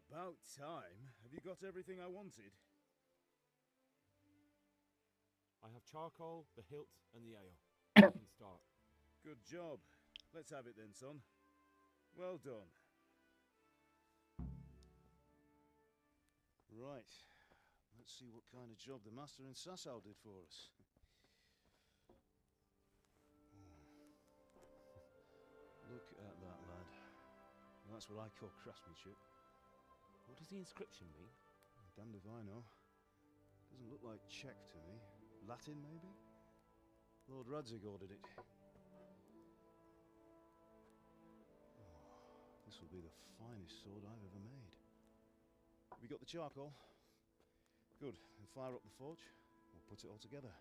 About time. Have you got everything I wanted? I have charcoal, the hilt, and the ale. We can start. Good job. Let's have it then, son. Well done. Right. Let's see what kind of job the master in Sasau did for us. Look at that, lad. That's what I call craftsmanship. What does the inscription mean? Damned if I know. Doesn't look like Czech to me. Latin, maybe? Lord Radzig ordered it. Oh, this will be the finest sword I've ever made. Have you got the charcoal? Good. Then fire up the forge. We'll put it all together.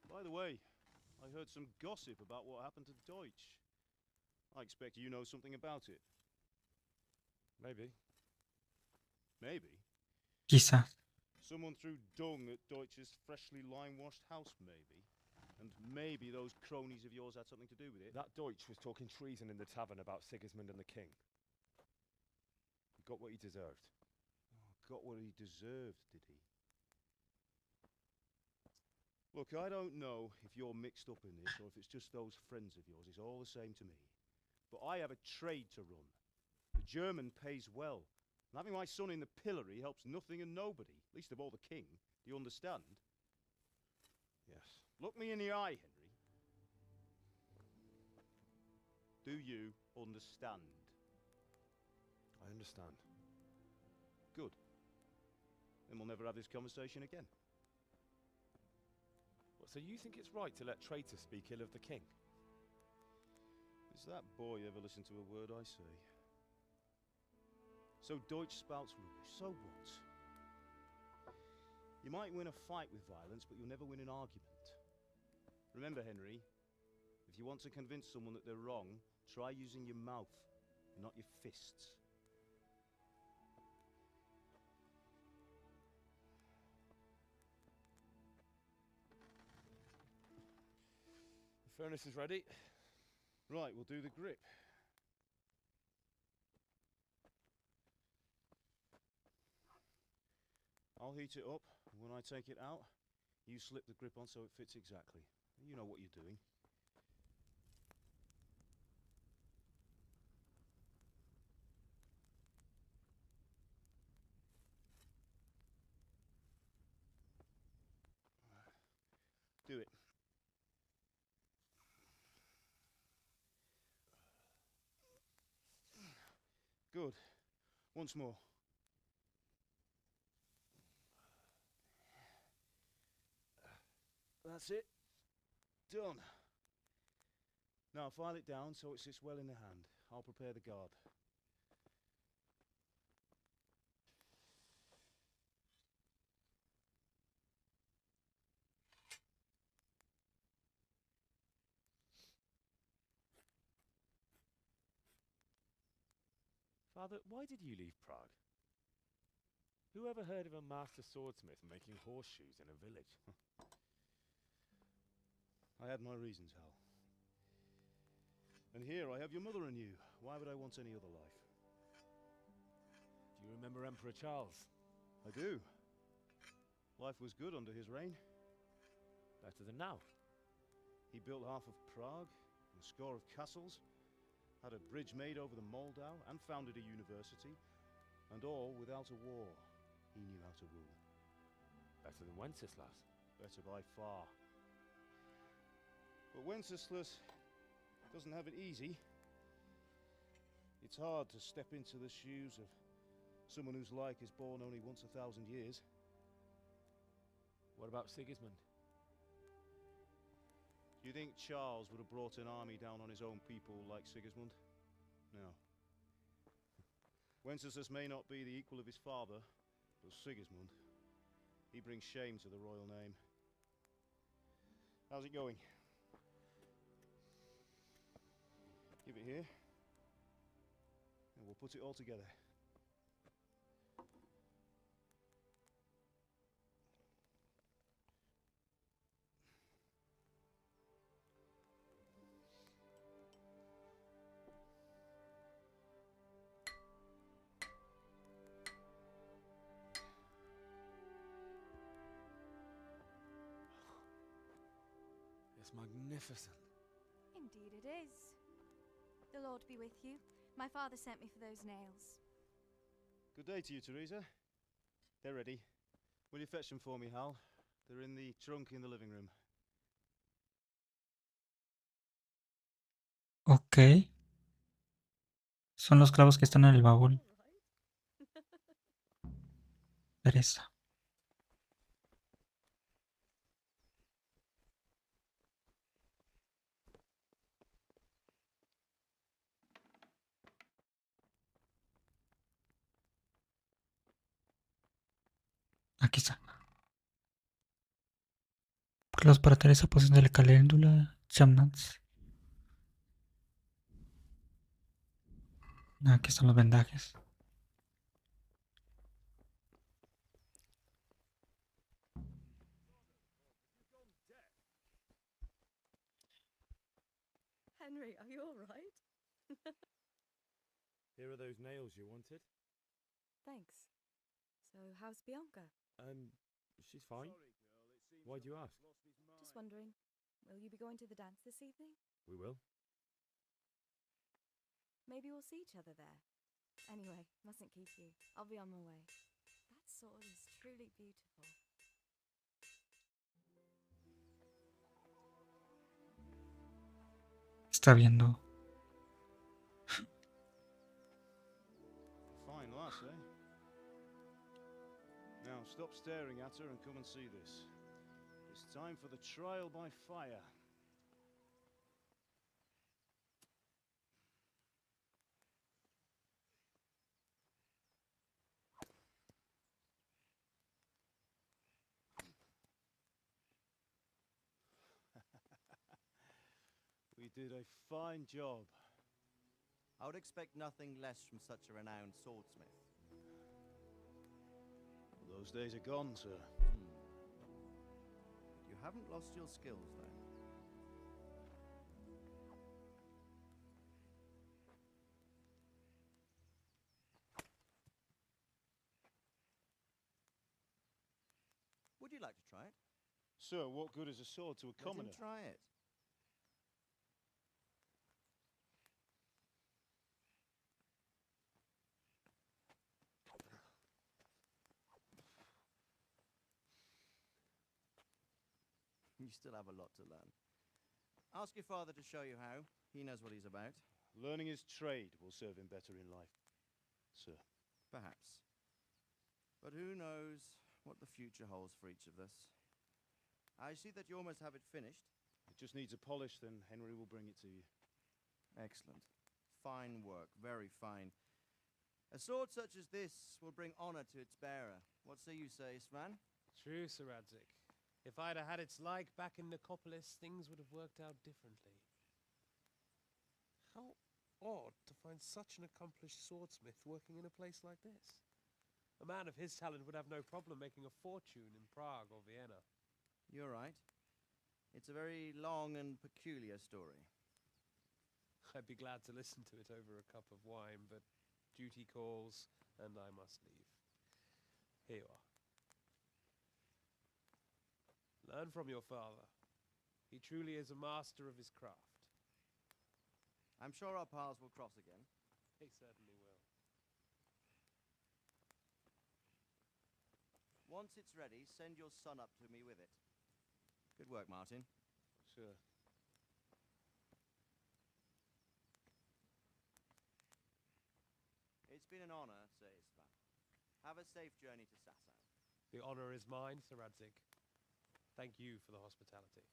By the way, I heard some gossip about what happened to Deutsch. I expect you know something about it. Maybe. Maybe? Quizás. Someone threw dung at Deutsch's freshly lime-washed house, maybe? And maybe those cronies of yours had something to do with it? That Deutsch was talking treason in the tavern about Sigismund and the king. He got what he deserved. Oh, got what he deserved, did he? Look, I don't know if you're mixed up in this or if it's just those friends of yours. It's all the same to me. But I have a trade to run. The German pays well. And having my son in the pillory helps nothing and nobody, least of all the king. Do you understand? Yes. Look me in the eye, Henry. Do you understand? I understand. Good. Then we'll never have this conversation again. What, so you think it's right to let traitors speak ill of the king? Does that boy ever listen to a word I say? So Deutsch spouts rubbish, so what? You might win a fight with violence, but you'll never win an argument. Remember, Henry, if you want to convince someone that they're wrong, try using your mouth, not your fists. The furnace is ready. Right, we'll do the grip. I'll heat it up, and when I take it out, you slip the grip on so it fits exactly. You know what you're doing. Do it. Good. Once more. That's it. Done. Now file it down so it sits well in the hand. I'll prepare the guard. Father, why did you leave Prague? Who ever heard of a master swordsmith making horseshoes in a village? I had my reasons, Hal. And here I have your mother and you. Why would I want any other life? Do you remember Emperor Charles? I do. Life was good under his reign. Better than now. He built half of Prague, and a score of castles, had a bridge made over the Moldau, and founded a university, and all without a war. He knew how to rule. Better than Wenceslas. Better by far. But Wenceslas doesn't have it easy. It's hard to step into the shoes of someone whose like is born only once 1,000 years. What about Sigismund? Do you think Charles would have brought an army down on his own people like Sigismund? No. Wenceslas may not be the equal of his father, but Sigismund, he brings shame to the royal name. How's it going? Give it here, and we'll put it all together. It's magnificent. Indeed it is. The Lord be with you. My father sent me for those nails. Good day to you, Teresa. They're ready. Will you fetch them for me, Hal? They're in the trunk in the living room. Ok. Son los clavos que están en el baúl. Teresa. Aquí está. Clavos para Teresa, posición de la caléndula. Chamnats. Aquí están los vendajes. Henry, are you all right? Here are those nails you wanted. Thanks. So, how's Bianca? She's fine. Why do you ask? Just wondering, will you be going to the dance this evening? We will. Maybe we'll see each other there. Anyway, mustn't keep you. I'll be on my way. That sword is truly beautiful. Está viendo. Fine lass, eh? Now, stop staring at her and come and see this. It's time for the trial by fire. We did a fine job. I would expect nothing less from such a renowned swordsmith. Those days are gone, sir. You haven't lost your skills, though. Would you like to try it? Sir, what good is a sword to a commoner? Let him try it. You still have a lot to learn. Ask your father to show you how. He knows what he's about. Learning his trade will serve him better in life, sir. Perhaps. But who knows what the future holds for each of us. I see that you almost have it finished. It just needs a polish, then Henry will bring it to you. Excellent. Fine work, very fine. A sword such as this will bring honor to its bearer. What say you, Svan? True, Sir Radzig. If I'd have had its like back in Nicopolis, things would have worked out differently. How odd to find such an accomplished swordsmith working in a place like this. A man of his talent would have no problem making a fortune in Prague or Vienna. You're right. It's a very long and peculiar story. I'd be glad to listen to it over a cup of wine, but duty calls, and I must leave. Here you are. Learn from your father. He truly is a master of his craft. I'm sure our paths will cross again. They certainly will. Once it's ready, send your son up to me with it. Good work, Martin. Sir. It's been an honor, Sir Istvan. Have a safe journey to Sasau. The honor is mine, Sir Radzig. Thank you for the hospitality.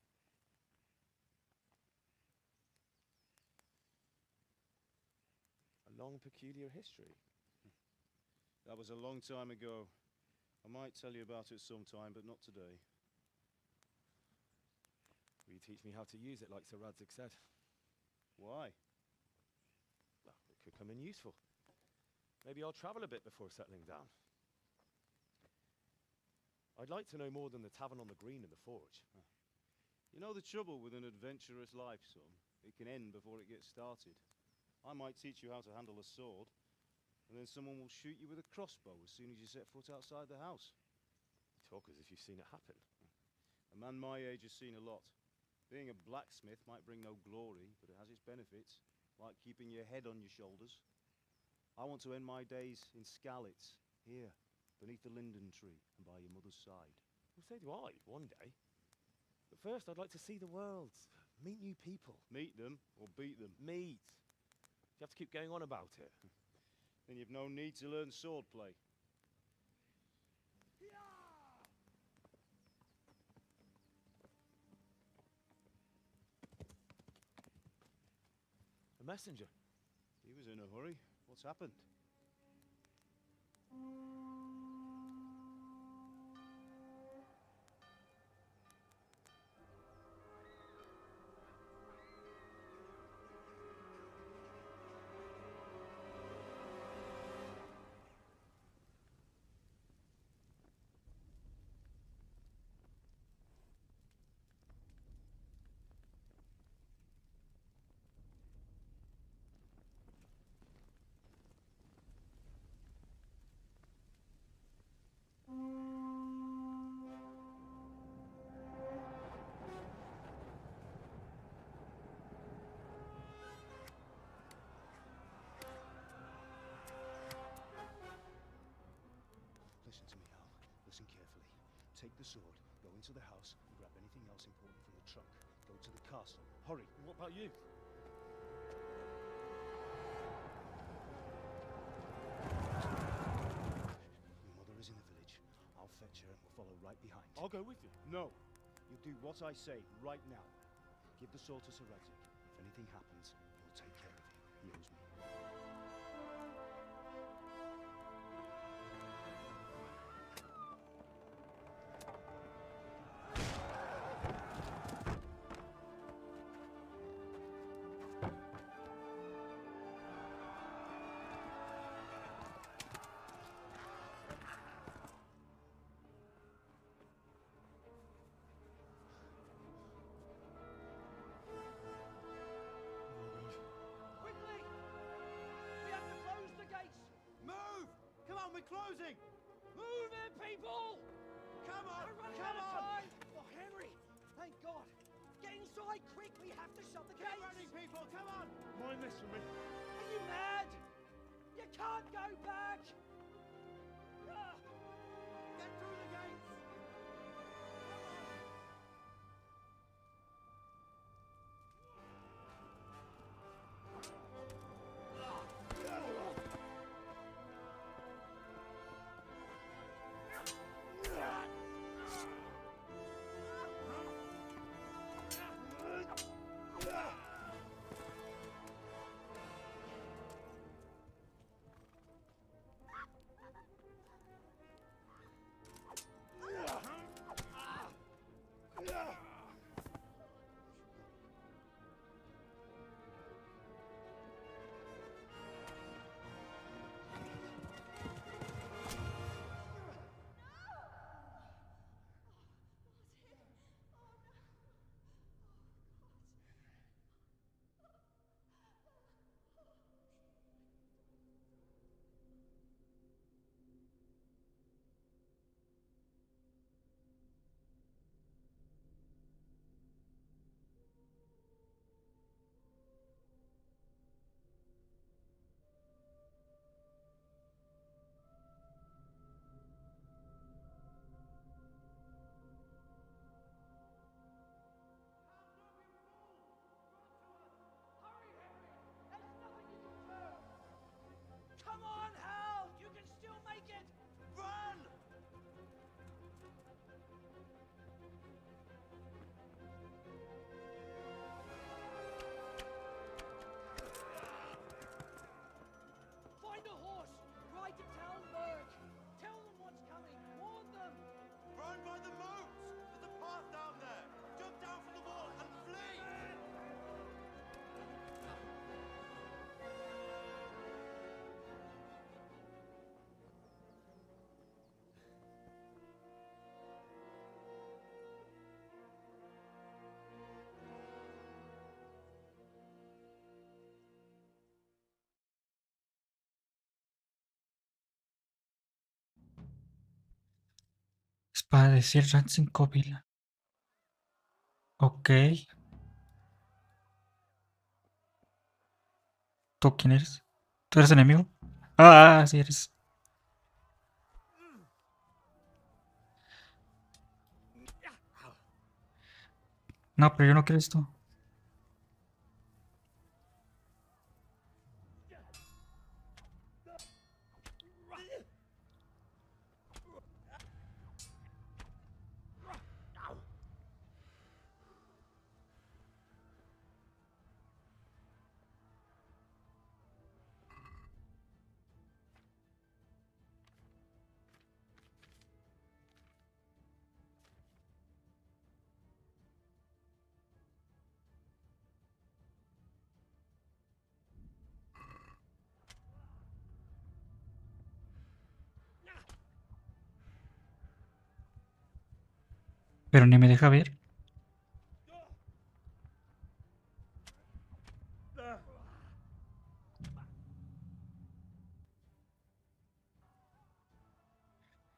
A long, peculiar history. That was a long time ago. I might tell you about it sometime, but not today. Will you teach me how to use it like Sir Radzig said? Why? Well, it could come in useful. Maybe I'll travel a bit before settling down. I'd like to know more than the tavern on the green and the forge. You know the trouble with an adventurous life, son? It can end before it gets started. I might teach you how to handle a sword, and then someone will shoot you with a crossbow as soon as you set foot outside the house. You talk as if you've seen it happen. A man my age has seen a lot. Being a blacksmith might bring no glory, but it has its benefits, like keeping your head on your shoulders. I want to end my days in Skalitz, here, beneath the linden tree and by your mother's side. Well, so do I, one day. But first, I'd like to see the world, meet new people. Meet them or beat them. Meet. You have to keep going on about it. Then you've no need to learn swordplay. A messenger. He was in a hurry. What's happened? Listen to me, Hal. Listen carefully. Take the sword, go into the house, and grab anything else important from the trunk. Go to the castle. Hurry. And what about you? Your mother is in the village. I'll fetch her and we'll follow right behind. I'll go with you. No. You do what I say right now. Give the sword to Sir Radzig. If anything happens, he'll take care of you. He owes me. Quickly! We have to close the gates! Move! Come on, we're closing! Move it, people! Come on! Come on! Oh, Henry! Thank God! Get inside quick! We have to shut the Get gates! running, people! Come on! Mind this for me. Are you mad? You can't go back! Ah, Get through the gates! come on, Hal! You can still make it! Run! Find a horse! Ride to Talmberg! Tell them what's coming! Warn them! Run by the moats! There's a path down there! Jump down from the wall and flee! Espada de Sir Radzig copila. Ok. ¿Tú quién eres? ¿Tú eres enemigo? Ah, sí eres. No, pero yo no quiero esto. Pero ni me deja ver.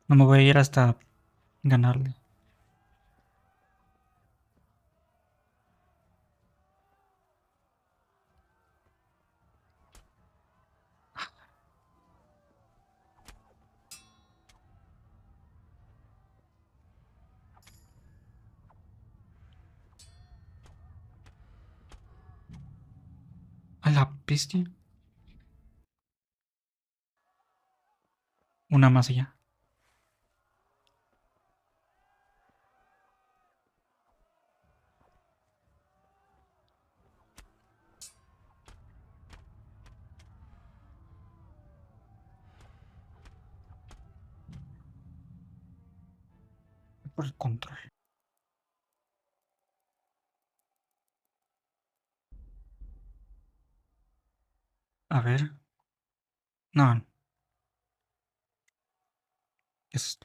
No me voy a ir hasta ganarle. A la bestia. Una más allá. Por el control. A ver. No. Es,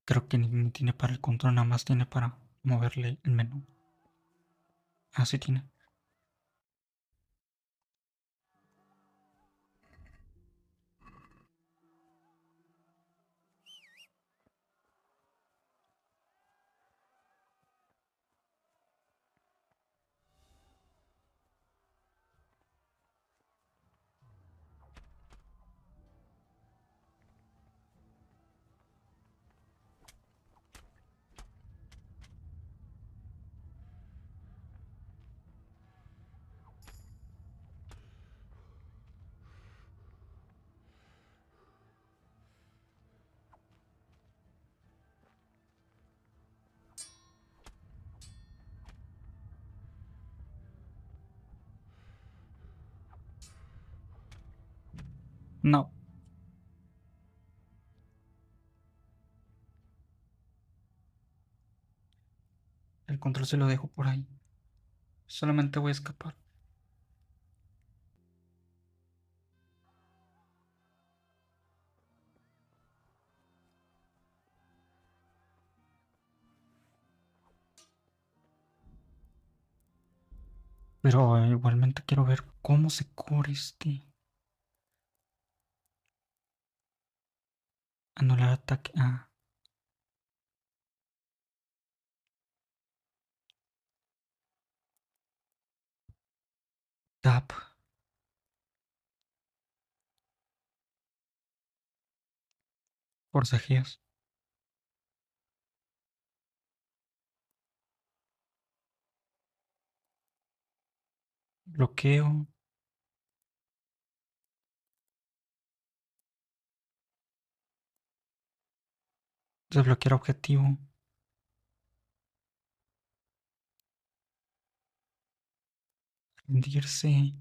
creo que ni tiene para el control, nada más tiene para moverle el menú. Así tiene. No. El control se lo dejo por ahí. Solamente voy a escapar. Pero igualmente quiero ver cómo se cura este. Anular ataque. Ah. Tap. Forcejeos. Bloqueo. Desbloquear objetivo. Rendirse.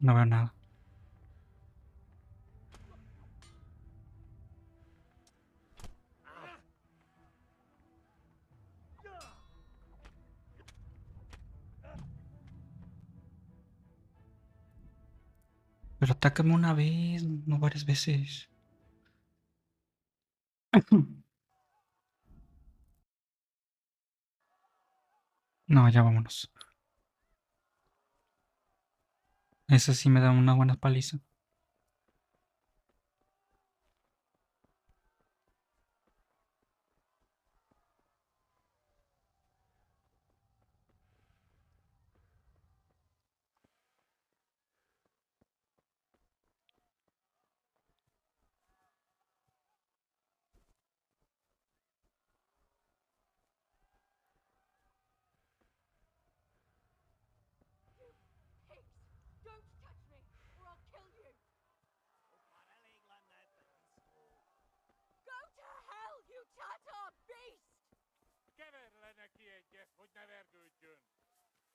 No veo nada. Pero atácame una vez, no varias veces. No, ya vámonos. Esa sí me da una buena paliza. Pigs! Don't touch me, or I'll kill you! Go to hell, you Tatar beast! Keverlenek egyet, hogy ne vergődjön.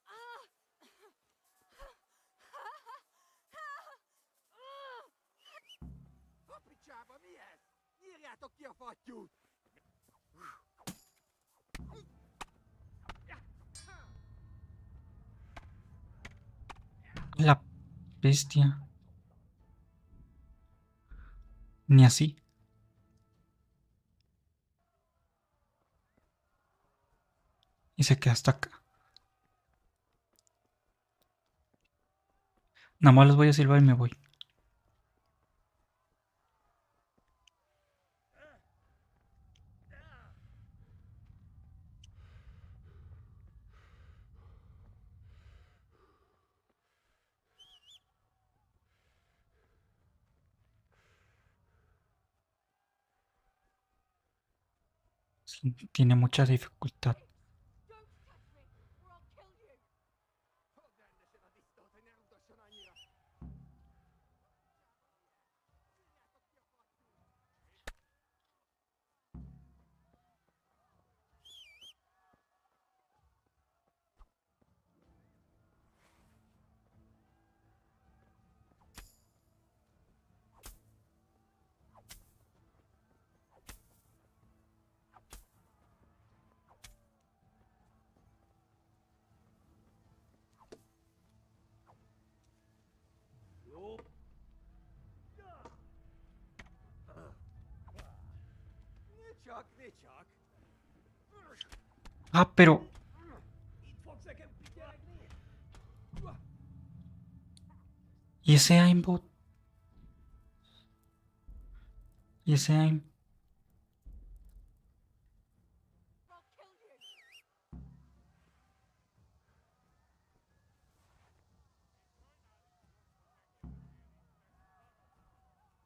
Ah! A picsába, mi ez? Nyírjátok ki a fattyút! La bestia. Ni así. Y se queda hasta acá. Nada más les voy a silbar y me voy. Sí, tiene mucha dificultad. Don't touch me, or I'll kill you! Fogd rendesen a disztót, hogy ne utasson annyira! Jó! Ne csak, ne csak! Ah, pero... Itt fogsz nekem pityegni? ¿Y ese aimbot? ¿Y ese aim? I'll kill you!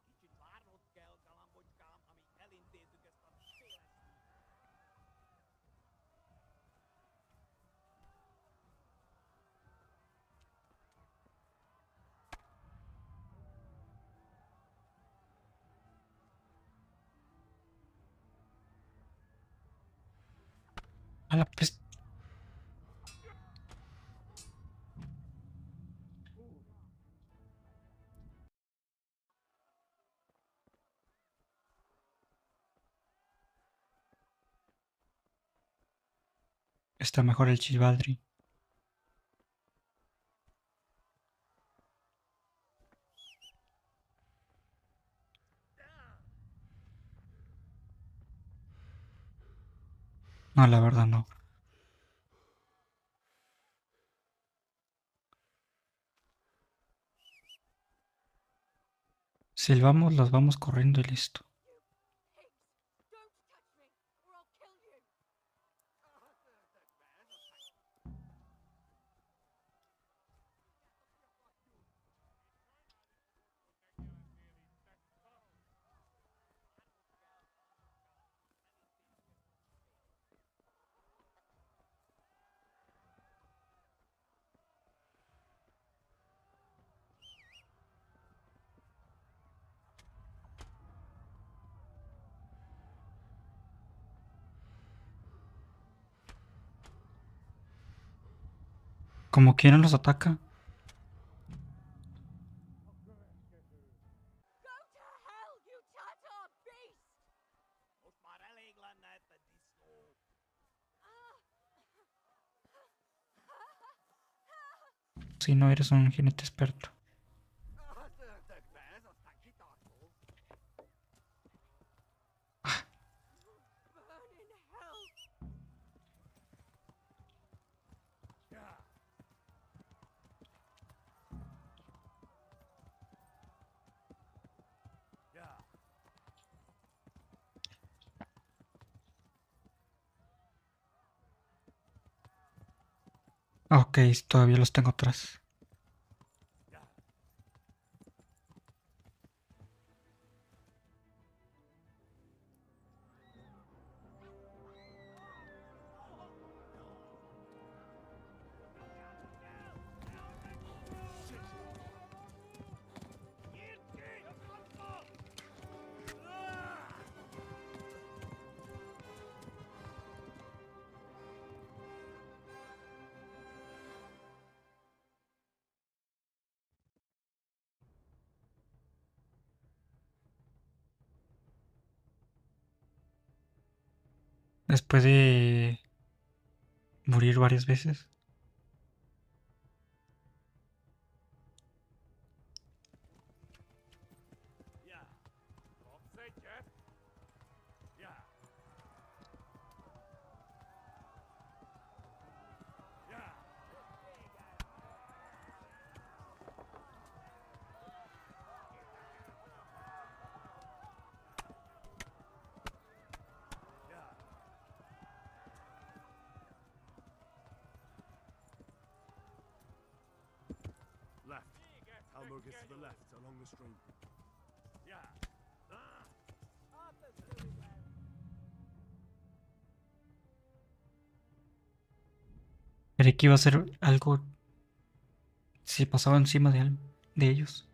Kicsit várnod kell, galambocskám, amíg elintézzük ezt a széles... A la peste. Está mejor el Chilbaldri. No, la verdad no. Silbamos, los vamos corriendo y listo. Pigs! Don't touch me, or I'll kill you! Como quieran los ataca. Si no eres un jinete experto. Ok, todavía los tengo atrás. Después de morir varias veces. Left. Halmur gets to the left, along the stream. Creí que iba a ser algo si pasaba encima de ellos.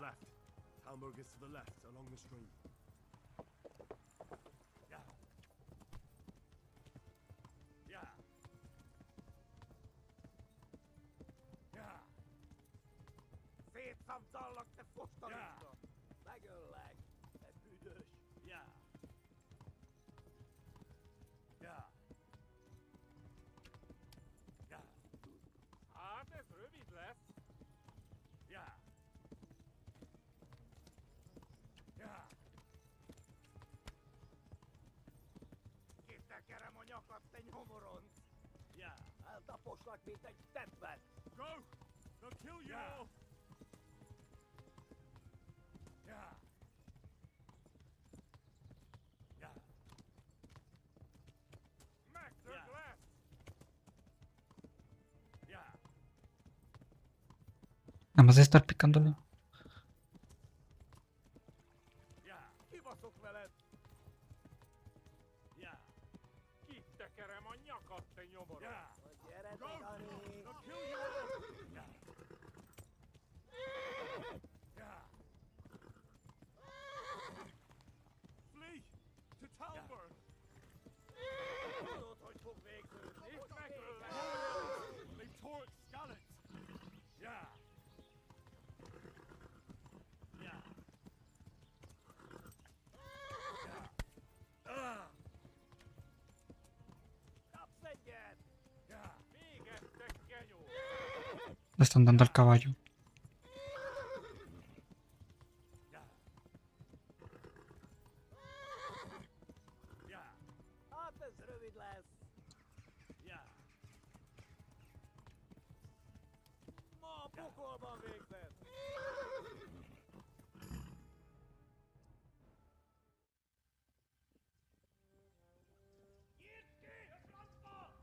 Left. Halmur gets to the left, along the stream. Szét szamcallak, te fostalista! Megöllek, te büdös! Hát ez rövid lesz. Kitekerem a nyakat, te nyomoronc! Eltaposlak, mint egy teppet! Go! They'll kill you all! Megtörd lesz. Nada más de estar picándole. Kibaszok veled! Kitekerem a nyakat, te nyomoros. Gyere, te Dani! They'll kill you all! Flee! To Talbert! Tudod, hogy fog végződni? És megöllek. They've tore its skeleton! Kapsz egyet! Végeztek, genyó. Le están dando al caballo. Hát ez rövid lesz! Ma a pokolban végzed! Nyitd ki a francba!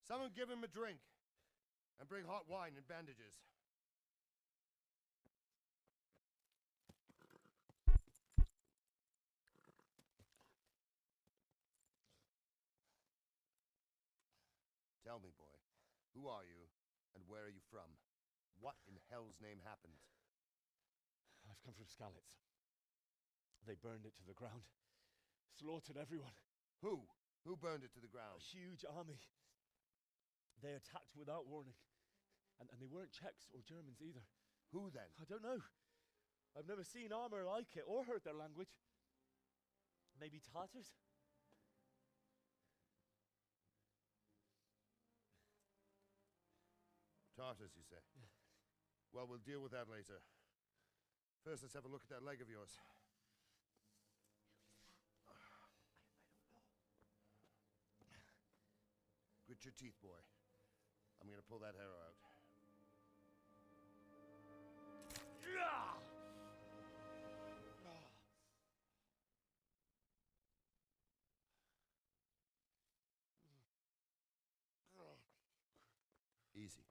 Someone give him a drink. And bring hot wine and bandages. Tell me, boy, who are you, and where are you from? What in hell's name happened? I've come from Skalitz. They burned it to the ground. Slaughtered everyone. Who? Who burned it to the A ground? huge army. They attacked without warning. And they weren't Czechs or Germans either. Who then? I don't know. I've never seen armor like it or heard their language. Maybe Tartars? Tartars, you say? Well, we'll deal with that later. First, let's have a look at that leg of yours. Grit your teeth, boy. I'm gonna pull that arrow out. Easy.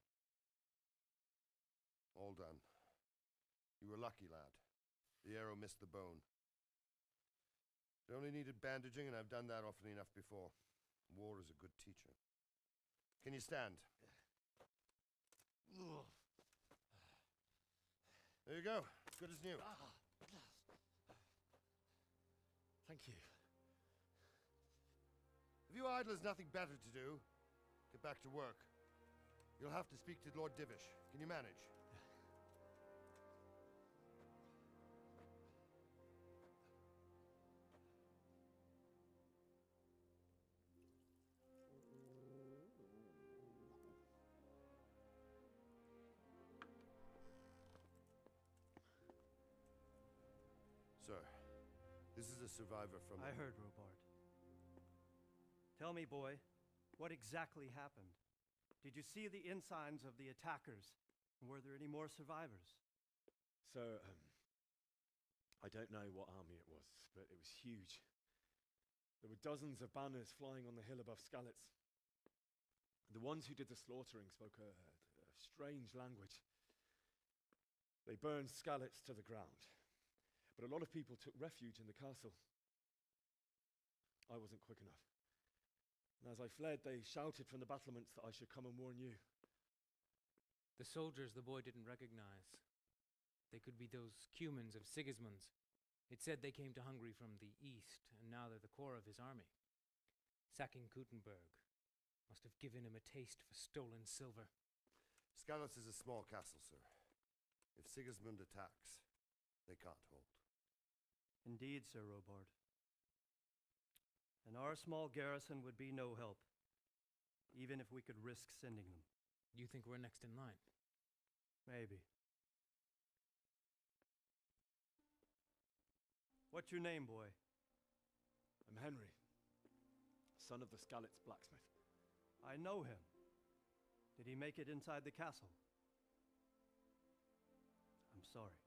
All done. You were lucky, lad. The arrow missed the bone. It only needed bandaging, and I've done that often enough before. War is a good teacher. Can you stand? There you go. Good as new. Thank you. If you idlers nothing better to do, get back to work. You'll have to speak to Lord Divish. Can you manage? Sir, this is a survivor from... I heard, Robard. Tell me, boy, what exactly happened? Did you see the ensigns of the attackers? And were there any more survivors? So, I don't know what army it was, but it was huge. There were dozens of banners flying on the hill above Skalitz. The ones who did the slaughtering spoke a strange language. They burned Skalitz to the ground, but a lot of people took refuge in the castle. I wasn't quick enough. And as I fled, they shouted from the battlements that I should come and warn you. The soldiers the boy didn't recognize. They could be those Cumans of Sigismund's. It said they came to Hungary from the east, and now they're the core of his army. Sacking Gutenberg must have given him a taste for stolen silver. Skalitz is a small castle, sir. If Sigismund attacks, they can't hold. Indeed, Sir Robard. And our small garrison would be no help, even if we could risk sending them. You think we're next in line? Maybe. What's your name, boy? I'm Henry, son of the Skalitz blacksmith. I know him. Did he make it inside the castle? I'm sorry.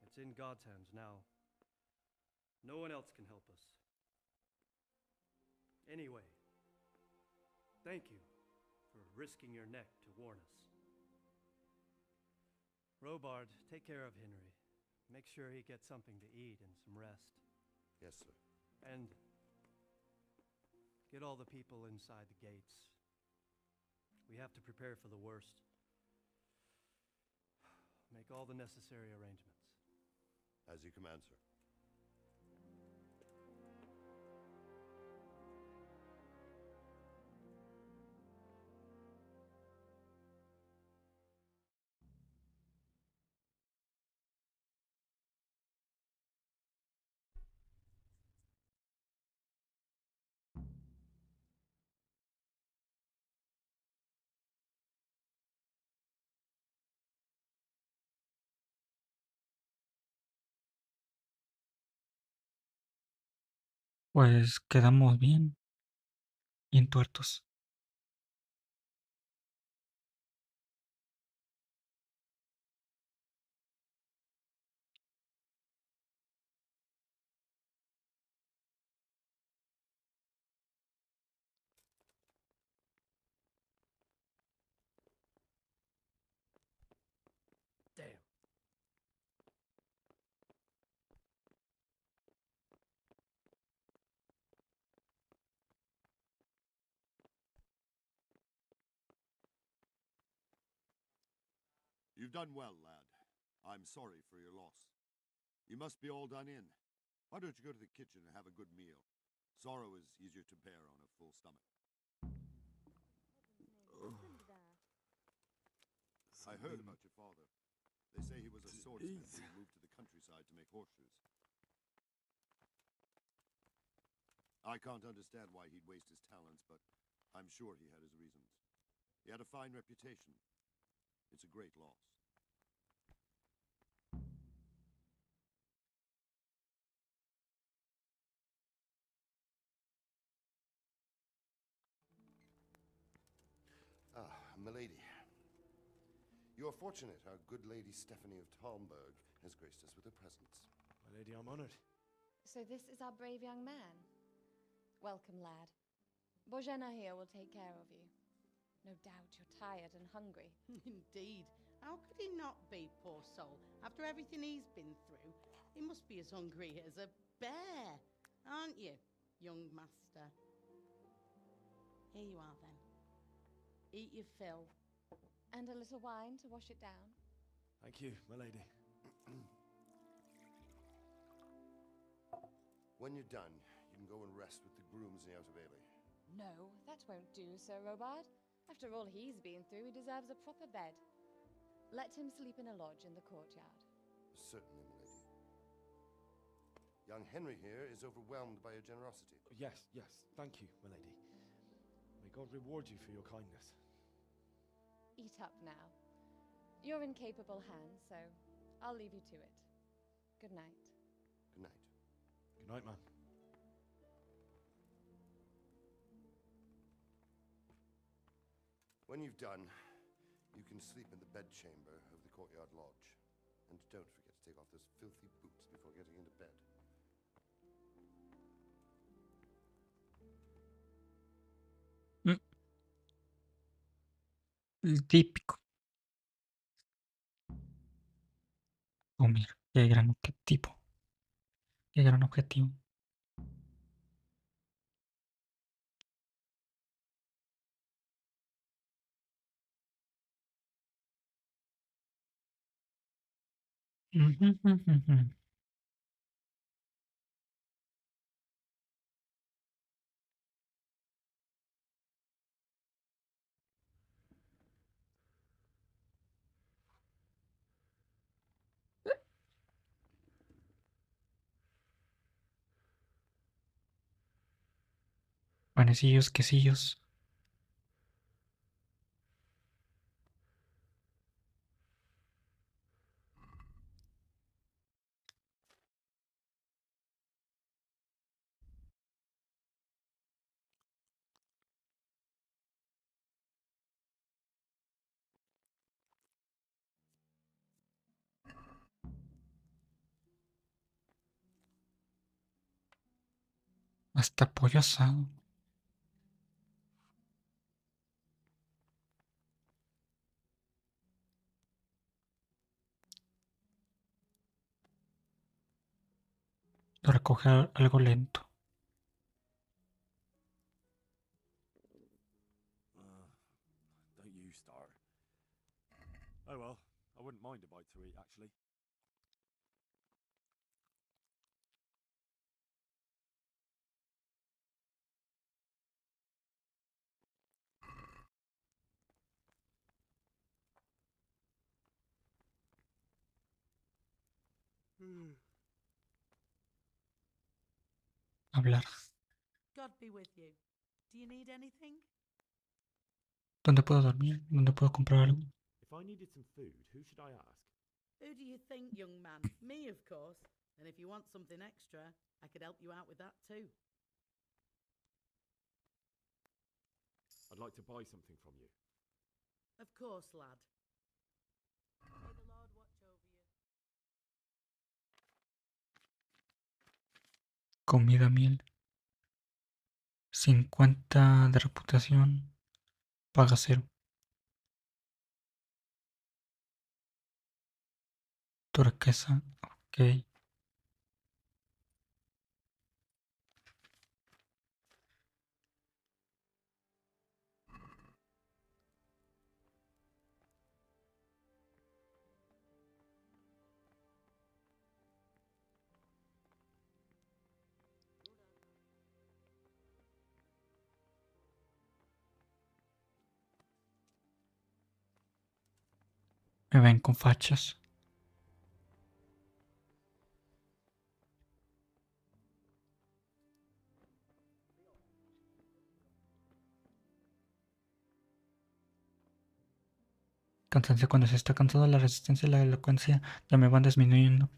It's in God's hands now. No one else can help us. Anyway, thank you for risking your neck to warn us. Robard, take care of Henry. Make sure he gets something to eat and some rest. Yes, sir. And get all the people inside the gates. We have to prepare for the worst. Make all the necessary arrangements. As you command, sir. Pues quedamos bien y entuertos. You've done well, lad. I'm sorry for your loss. You must be all done in. Why don't you go to the kitchen and have a good meal? Sorrow is easier to bear on a full stomach. I heard about your father. They say he was a swordsmith who moved to the countryside to make horseshoes. I can't understand why he'd waste his talents, but I'm sure he had his reasons. He had a fine reputation. It's a great loss. Ah, milady. You're fortunate our good lady Stephanie of Talmberg has graced us with her presence. My lady, I'm honored. So this is our brave young man. Welcome, lad. Bojena here will take care of you. No doubt you're tired and hungry. Indeed. How could he not be, poor soul? After everything he's been through, he must be as hungry as a bear, aren't you, young master? Here you are, then. Eat your fill. And a little wine to wash it down. Thank you, my lady. When you're done, you can go and rest with the grooms in the outer bailey. No, that won't do, Sir Robard. After all he's been through, he deserves a proper bed. Let him sleep in a lodge in the courtyard. Certainly, milady. Young Henry here is overwhelmed by your generosity. Yes, yes, thank you, my lady. May God reward you for your kindness. Eat up now. You're in capable hands, so I'll leave you to it. Good night. Good night. Good night, man. When you've done, you can sleep in the bedchamber of the courtyard lodge. And don't forget to take off those filthy boots before getting into bed. El típico. Oh, mira, qué gran objetivo. Qué gran objetivo. Panecillos, quesillos. Hasta pollo asado. Lo recoge algo lento. Don't you start. Oh well, I wouldn't mind a bite to eat, actually. Hablar. God be with you. Do you need anything? ¿Dónde puedo dormir? ¿Dónde puedo comprar algo? If I needed some food, who should I ask? Who do you think, young man? Me, of course. And if you want something extra, I could help you out with that too. I'd like to buy something from you. Of course, lad. May the Lord watch over you. Comida, miel. 50 de reputación. Paga 0. Turquesa. Ok. Me ven con fachas. Cansancio: cuando se está cansado, la resistencia y la elocuencia ya me van disminuyendo.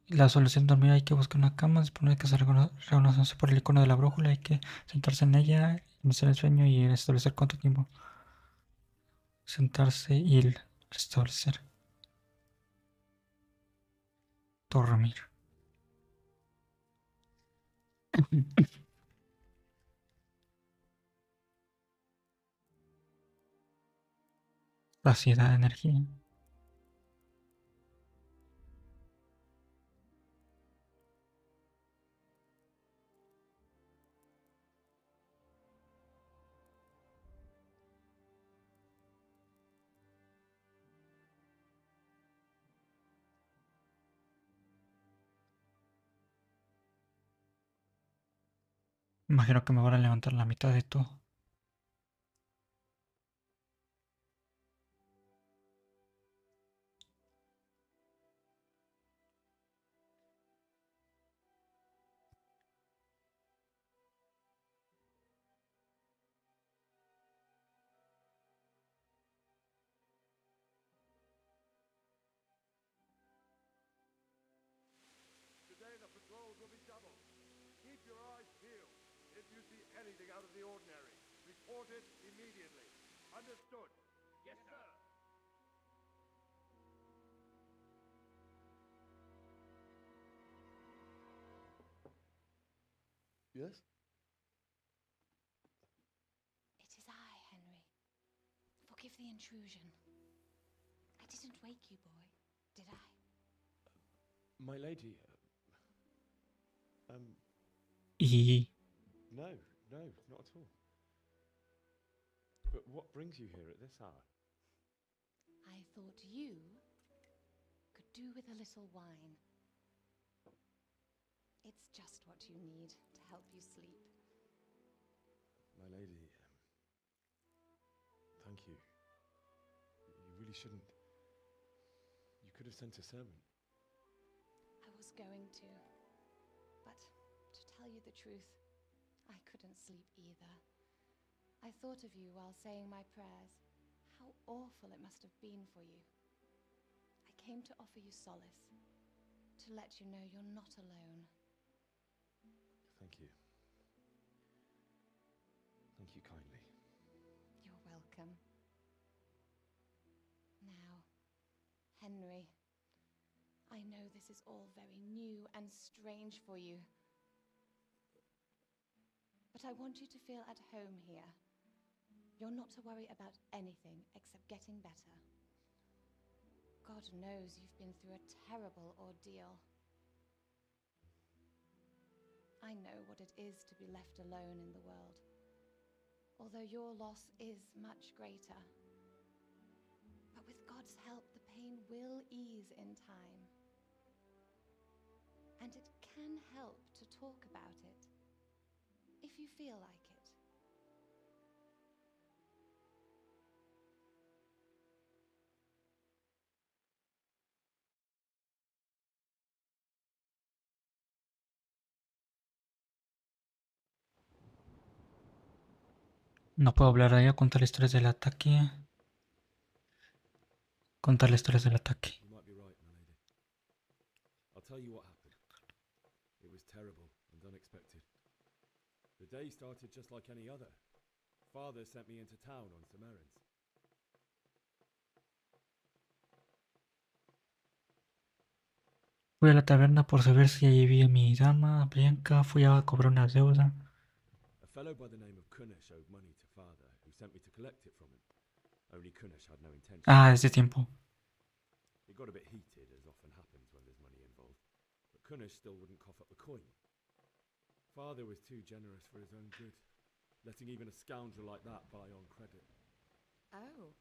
La solución es dormir. Hay que buscar una cama, disponer que se reconoce por el icono de la brújula. Hay que sentarse en ella, iniciar el sueño y establecer cuánto tiempo. Sentarse y restablecer. Dormir. Saciedad de energía. Imagino que me van a levantar la mitad de todo. Today the patrols will be doubled. Keep your eyes peeled. If you see anything out of the ordinary, report it immediately. Understood? Yes, sir. Yes? It is I, Henry. Forgive the intrusion. I didn't wake you, boy, did I? My lady, Y no, not at all. But what brings you here at this hour? I thought you could do with a little wine. It's just what you need to help you sleep. My lady, thank you. You really shouldn't. You could have sent a servant. I was going to. But to tell you the truth, I couldn't sleep either. I thought of you while saying my prayers. How awful it must have been for you. I came to offer you solace, to let you know you're not alone. Thank you. Thank you kindly. You're welcome. Now, Henry, I know this is all very new and strange for you. But I want you to feel at home here. You're not to worry about anything except getting better. God knows you've been through a terrible ordeal. I know what it is to be left alone in the world, although your loss is much greater. But with God's help, the pain will ease in time. And it can help to talk about it, if you feel like it. no puedo hablar de ella. Contar historias del ataque. Contar las historias del ataque. You might be right, my lady. I'll tell you what happened. It was terrible and unexpected. The day started just like any other. Father sent me into town on some errands. Fui a la taberna por saber si allí vi a mi dama Bianca. Fui a cobrar una deuda. A fellow by the name of Kunish owed money to Father, who sent me to collect it from him. Only Kunish had no intention. Ah, ese tiempo. It got a bit heated, as often happens when there's money involved, but Kunish still wouldn't cough up the coin. Father was too generous for his own good, letting even a scoundrel like that buy on credit. Oh.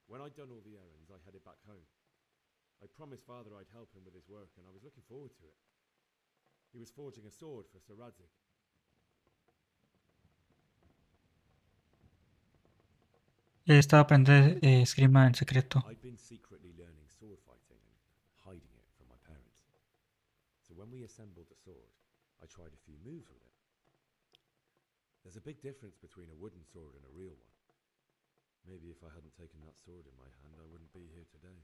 When I'd done all the errands, I headed back home. I promised Father I'd help him with his work, and I was looking forward to it. He was forging a sword for Sir Radzig. Estaba aprendiendo esgrima en secreto. I'd been secretly learning sword fighting and hiding it from my parents. So when we assembled the sword, I tried a few moves with it. There's a big difference between a wooden sword and a real one. Maybe if I hadn't taken that sword in my hand, I wouldn't be here today.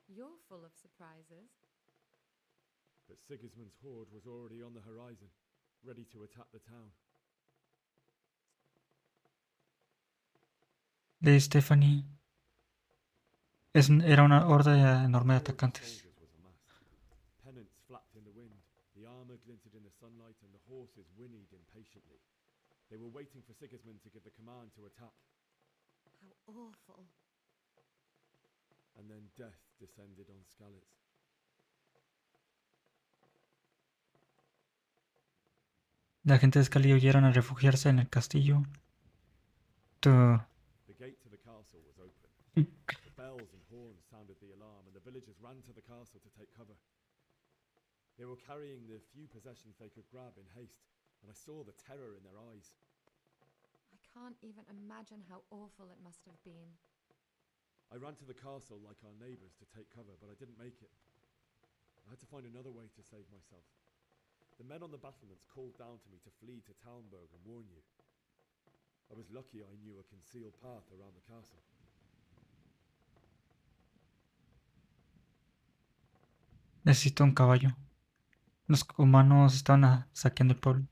You're full of surprises. But Sigismund's horde was already on the horizon, ready to attack the town. De Stephanie. Era una horda enorme de atacantes. Pennants flapped in the wind, the armor glinted in the sunlight, and the horses whinnied impatiently. They were waiting for Sigismund to give the command to attack. How awful. And then death descended on Skalitz. La gente de Scalia huyeron a refugiarse en el castillo. The gate to the castle was open. The bells and horns sounded the alarm, and the villagers ran to the castle to take cover. They were carrying the few possessions they could grab in haste, and I saw the terror in their eyes. I can't even imagine how awful it must have been. I ran to the castle like our neighbours to take cover, but I didn't make it. I had to find another way to save myself. The men on the battlements called down to me to flee to Talmberg and warn you. I was lucky I knew a concealed path around the castle. Necesito un caballo. Los humanos estaban saqueando el pueblo.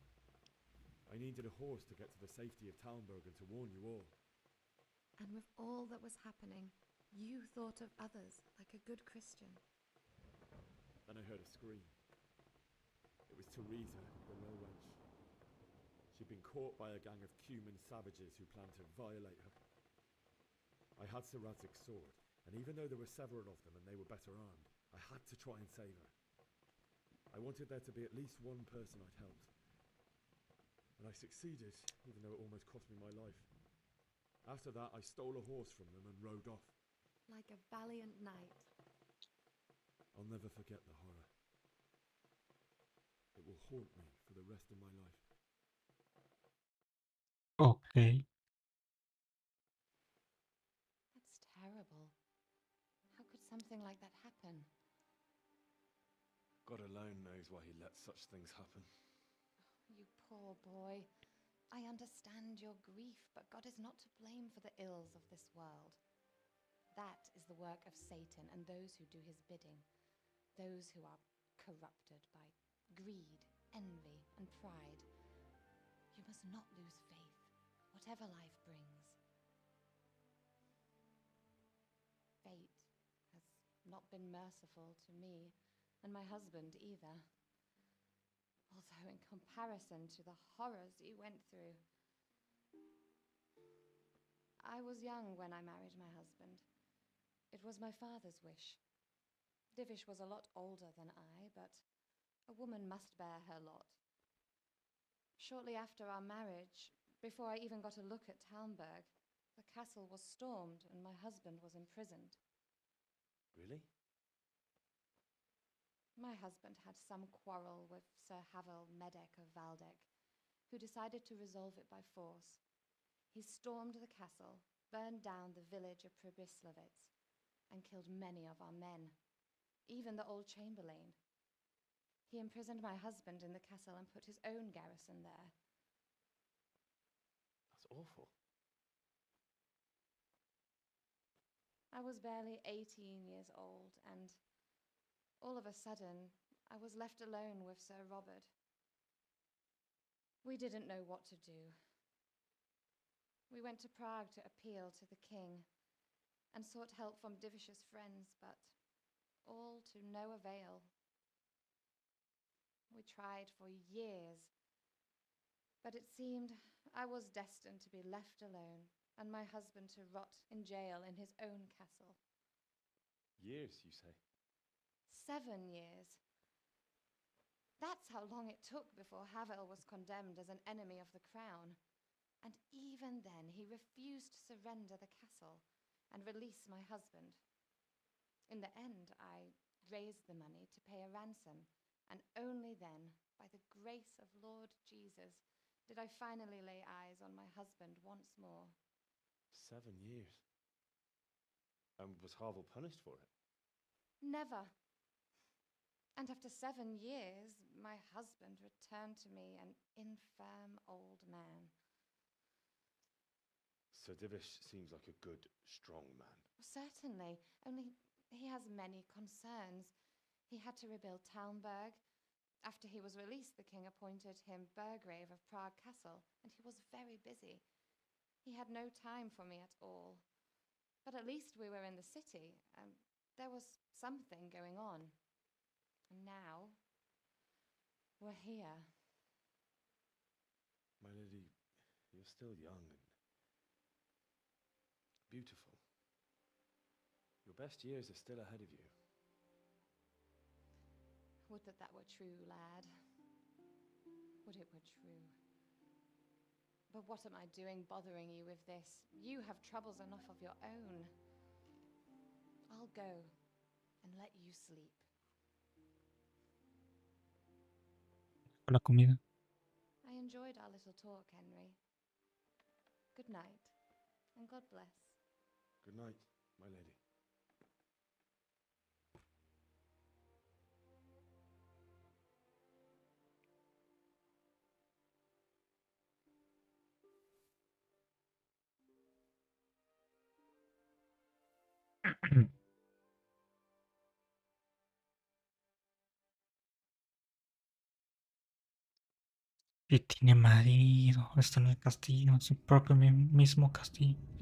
I needed a horse to get to the safety of Talmberg and to warn you all. And with all that was happening, you thought of others like a good Christian. Then I heard a scream. It was Teresa, the mill wench. She'd been caught by a gang of Cuman savages who planned to violate her. I had Sir Radzig's sword, and even though there were several of them and they were better armed, I had to try and save her. I wanted there to be at least one person I'd helped. And I succeeded, even though it almost cost me my life. After that, I stole a horse from them and rode off. Like a valiant knight. I'll never forget the horror. It will haunt me for the rest of my life. Okay. That's terrible. How could something like that happen? God alone knows why he let such things happen. You poor boy. I understand your grief, but God is not to blame for the ills of this world. That is the work of Satan and those who do his bidding, those who are corrupted by greed, envy, and pride. You must not lose faith, whatever life brings. Fate has not been merciful to me, and my husband either. Although in comparison to the horrors you went through. I was young when I married my husband. It was my father's wish. Divish was a lot older than I, but a woman must bear her lot. Shortly after our marriage, before I even got a look at Talmberg, the castle was stormed and my husband was imprisoned. Really? My husband had some quarrel with Sir Havel Medek of Valdek, who decided to resolve it by force. He stormed the castle, burned down the village of Pribyslavitz, and killed many of our men, even the old chamberlain. He imprisoned my husband in the castle and put his own garrison there. That's awful. I was barely 18 years old, and all of a sudden, I was left alone with Sir Robert. We didn't know what to do. We went to Prague to appeal to the king and sought help from Divish's friends, but all to no avail. We tried for years, but it seemed I was destined to be left alone and my husband to rot in jail in his own castle. Years, you say? 7 years. That's how long it took before Havel was condemned as an enemy of the crown. And even then, he refused to surrender the castle and release my husband. In the end, I raised the money to pay a ransom, and only then, by the grace of Lord Jesus, did I finally lay eyes on my husband once more. 7 years. And was Harville punished for it? Never. And after 7 years, my husband returned to me an infirm old man. Sir Divish seems like a good, strong man. Certainly, only he has many concerns. He had to rebuild Talmberg. After he was released, the king appointed him Burgrave of Prague Castle, and he was very busy. He had no time for me at all. But at least we were in the city, and there was something going on. And now, we're here. My lady, you're still young and beautiful. Your best years are still ahead of you. Would that that were true, lad. Would it were true. But what am I doing bothering you with this? You have troubles enough of your own. I'll go and let you sleep. La comida. I enjoyed our little talk, Henry. Good night, and God bless. Good night, my lady. Y tiene marido. Está en el castillo, en su propio mismo castillo.